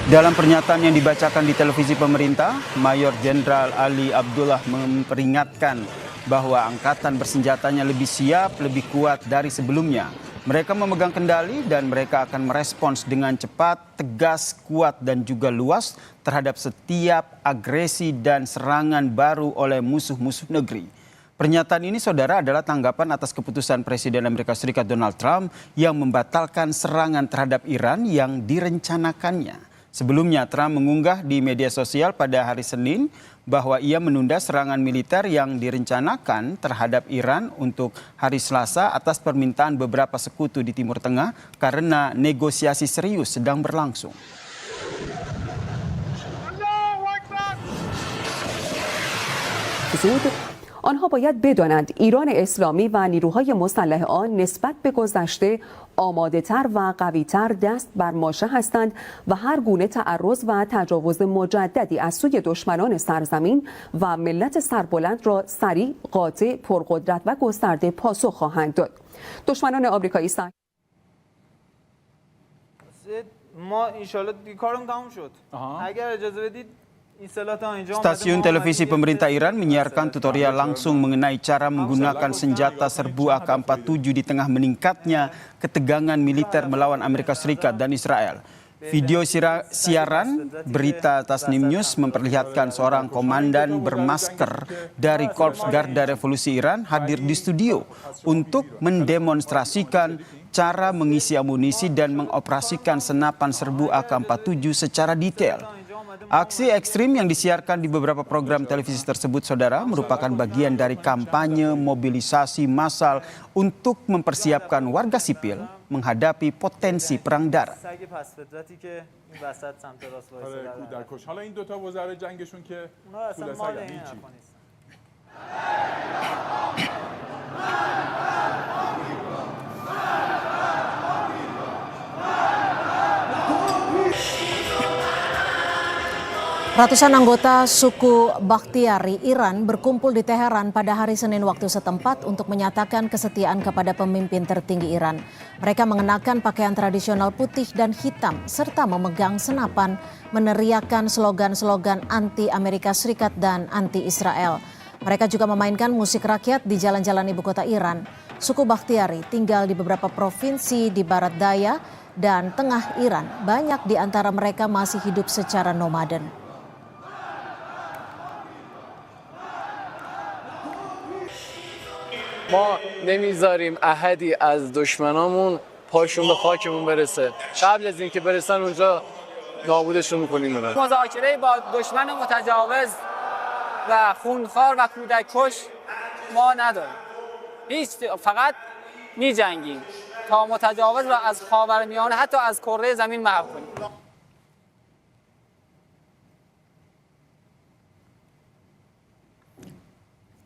Dalam pernyataan yang dibacakan di televisi pemerintah, Mayor Jenderal Ali Abdullah memperingatkan bahwa angkatan bersenjatanya lebih siap, lebih kuat dari sebelumnya. Mereka memegang kendali dan mereka akan merespons dengan cepat, tegas, kuat dan juga luas terhadap setiap agresi dan serangan baru oleh musuh-musuh negeri. Pernyataan ini, saudara, adalah tanggapan atas keputusan Presiden Amerika Serikat Donald Trump yang membatalkan serangan terhadap Iran yang direncanakannya. Sebelumnya, Trump mengunggah di media sosial pada hari Senin bahwa ia menunda serangan militer yang direncanakan terhadap Iran untuk hari Selasa atas permintaan beberapa sekutu di Timur Tengah karena negosiasi serius sedang berlangsung. آنها باید بدانند ایران اسلامی و نیروهای مسلح آن نسبت به گذشته آماده‌تر و قوی‌تر دست بر ماشه هستند و هر گونه تعرض و تجاوز مجددی از سوی دشمنان سرزمین و ملت سربلند را سریع، قاطع، پرقدرت و گسترده پاسخ خواهند داد. دشمنان آمریکایی ما انشالله کارم تموم شد. اگر اجازه بدید Stasiun televisi pemerintah Iran menyiarkan tutorial langsung mengenai cara menggunakan senjata serbu AK-47 di tengah meningkatnya ketegangan militer melawan Amerika Serikat dan Israel. Video siaran berita Tasnim News memperlihatkan seorang komandan bermasker dari Korps Garda Revolusi Iran hadir di studio untuk mendemonstrasikan cara mengisi amunisi dan mengoperasikan senapan serbu AK-47 secara detail. Aksi ekstrim yang disiarkan di beberapa program televisi tersebut, saudara, merupakan bagian dari kampanye mobilisasi massal untuk mempersiapkan warga sipil menghadapi potensi perang darat. Ratusan anggota suku Bakhtiari Iran berkumpul di Teheran pada hari Senin waktu setempat untuk menyatakan kesetiaan kepada pemimpin tertinggi Iran. Mereka mengenakan pakaian tradisional putih dan hitam serta memegang senapan, meneriakkan slogan-slogan anti Amerika Serikat dan anti Israel. Mereka juga memainkan musik rakyat di jalan-jalan ibu kota Iran. Suku Bakhtiari tinggal di beberapa provinsi di barat daya dan tengah Iran. Banyak di antara mereka masih hidup secara nomaden. ما نمیذاریم احدی از دشمنامون پاشون به خاکمون برسه. قبل از اینکه برسن اونجا نابودشون میکنیم. مذاکره با دشمن متجاوز و خونخوار و کودک کش ما نداریم. فقط میجنگیم تا متجاوز و از خاورمیانه حتی از کره زمین محو کنیم.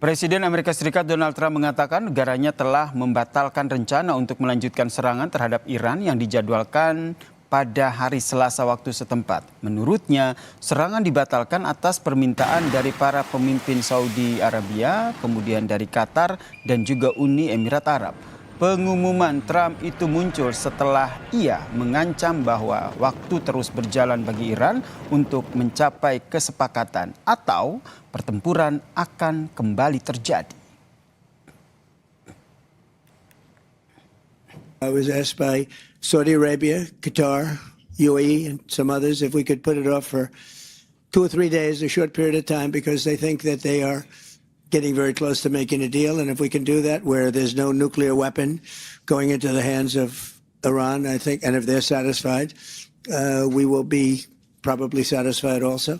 Presiden Amerika Serikat Donald Trump mengatakan negaranya telah membatalkan rencana untuk melanjutkan serangan terhadap Iran yang dijadwalkan pada hari Selasa waktu setempat. Menurutnya, serangan dibatalkan atas permintaan dari para pemimpin Saudi Arabia, kemudian dari Qatar dan juga Uni Emirat Arab. Pengumuman Trump itu muncul setelah ia mengancam bahwa waktu terus berjalan bagi Iran untuk mencapai kesepakatan atau pertempuran akan kembali terjadi. I was asked by Saudi Arabia, Qatar, UAE, and some others if we could put it off for 2 or 3 days, a short period of time, because they think that they are getting very close to making a deal. And if we can do that where there's no nuclear weapon going into the hands of Iran, I think, and if they're satisfied, we will be probably satisfied also.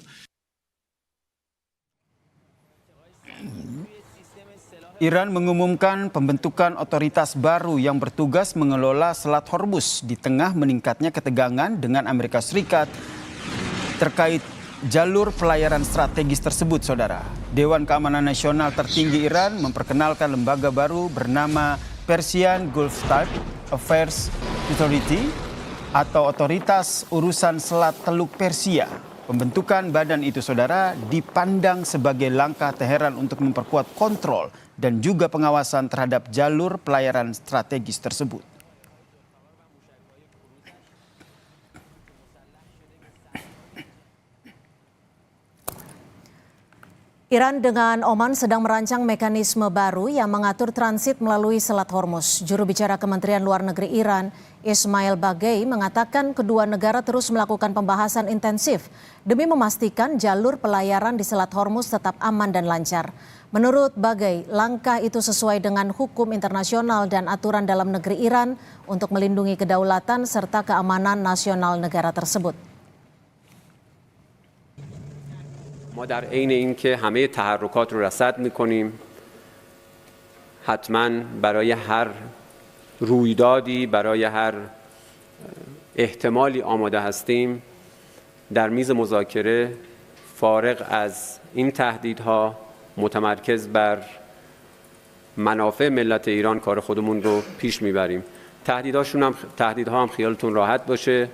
Iran mengumumkan pembentukan otoritas baru yang bertugas mengelola Selat Hormuz di tengah meningkatnya ketegangan dengan Amerika Serikat terkait jalur pelayaran strategis tersebut, saudara. Dewan Keamanan Nasional tertinggi Iran memperkenalkan lembaga baru bernama Persian Gulf State Affairs Authority atau Otoritas Urusan Selat Teluk Persia. Pembentukan badan itu, saudara, dipandang sebagai langkah Teheran untuk memperkuat kontrol dan juga pengawasan terhadap jalur pelayaran strategis tersebut. Iran dengan Oman sedang merancang mekanisme baru yang mengatur transit melalui Selat Hormuz. Juru bicara Kementerian Luar Negeri Iran, Ismail Bagei, mengatakan kedua negara terus melakukan pembahasan intensif demi memastikan jalur pelayaran di Selat Hormuz tetap aman dan lancar. Menurut Bagei, langkah itu sesuai dengan hukum internasional dan aturan dalam negeri Iran untuk melindungi kedaulatan serta keamanan nasional negara tersebut. ما در عین اینکه همه تحرکات رو رصد می‌کنیم حتما برای هر رویدادی برای هر احتمالی آماده هستیم در میز مذاکره فارغ از این تهدیدها متمرکز بر منافع ملت ایران کار خودمون رو پیش میبریم. تهدیدها هم خیالتون راحت باشه.